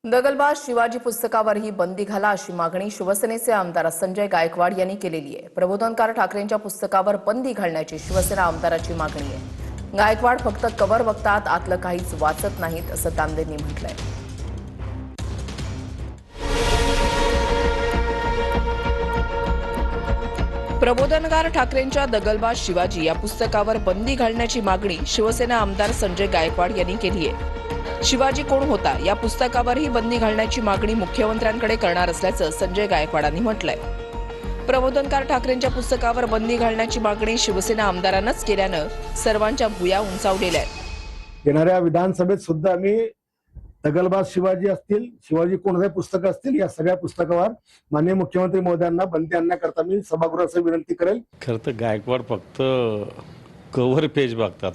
दगलबाज शिवाजी पुस्तकावरही बंदी घाला अशी मागणी शिवसेनेचे आमदार संजय गायकवाड यांनी केलेली आहे। प्रबोधनकार ठाकरेंच्या पुस्तकावर बंदी घालण्याची शिवसेना आमदाराची मागणी आहे। गायकवाड फक्त कव्हर बघतात, आतलं काहीच वाचत नाहीत असं तांबेंनी म्हटलंय। प्रबोधनकार ठाकरेंच्या दगलबाज शिवाजी या पुस्तकावर बंदी घालण्याची मागणी शिवसेना आमदार संजय गायकवाड यांनी केली आहे। शिवाजी कोण होता या पुस्तकावरही बंदी घालण्याची मागणी मुख्यमंत्र्यांकडे करणार असल्याचं संजय गायकवाडांनी म्हटलंय। प्रबोधनकार ठाकरेंच्या पुस्तकावर बंदी घालण्याची मागणी शिवसेना आमदारांनाच केल्यानं सर्वांच्या भुया उंचावलेल्या आहेत। येणाऱ्या विधानसभेत सुद्धा आम्ही दगलबाज शिवाजी असतील, शिवाजी कोणते पुस्तक असतील, या सगळ्या पुस्तकावर माननीय मुख्यमंत्री महोदयांना बंदी आणण्याकरता मी सभागृहाचं विनंती करेल। खरं तर गायकवाड फक्त कव्हर पेज बघतात,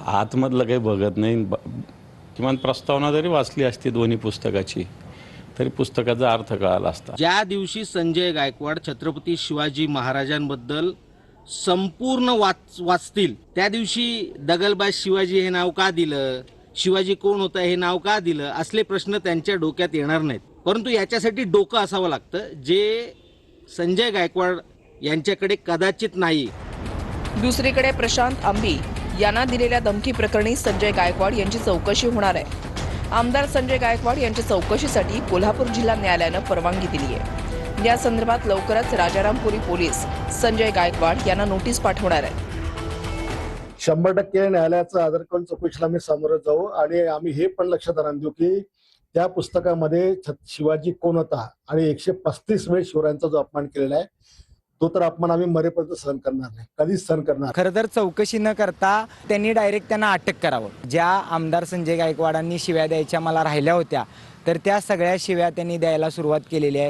आतमधलं काही बघत नाही। किमान प्रस्तावना जरी वाचली असती दोन्ही पुस्तकाची तरी पुस्तकाचा अर्थ कळाला असता। ज्या दिवशी संजय गायकवाड छत्रपती शिवाजी महाराजांबद्दल संपूर्ण वाचतील त्या दिवशी दगलबाज शिवाजी हे नाव का दिलं, शिवाजी कोण होता हे नाव का दिलं, असले प्रश्न त्यांच्या डोक्यात येणार नाहीत। परंतु याच्यासाठी डोकं असावं लागतं जे संजय गायकवाड यांच्याकडे कदाचित नाही। दुसरीकडे प्रशांत आंबी यांना दिलेल्या धमकी प्रकरणी संजय गायकवाड यांची चौकशी होणार आहे। आमदार संजय गायकवाड यांच्या चौकशीसाठी कोल्हापूर जिल्हा न्यायालयानं परवानगी दिली आहे। या संदर्भात लवकरच राजारामपुरी पोलीस संजय गायकवाड यांना नोटीस पाठवणार आहेत। 100% न्यायालयाचा आदर करून चौकशीला मी सामोरं जाऊ आणि आम्ही हे पण लक्षात आणून देऊ की त्या पुस्तकामध्ये शिवाजी कोण होता आणि 135 वेळ शिवरायांचा जो अपमान केलेला आहे तो तर अपमान आम्ही मरेपर्यंत सहन करणार नाही, कधीच सहन करणार। खरं तर चौकशी न करता त्यांनी डायरेक्ट त्यांना अटक करावं। ज्या आमदार संजय गायकवाडांनी शिव्या द्यायच्या मला राहिल्या होत्या तर त्या सगळ्या शिव्या त्यांनी द्यायला सुरुवात केलेली आहे।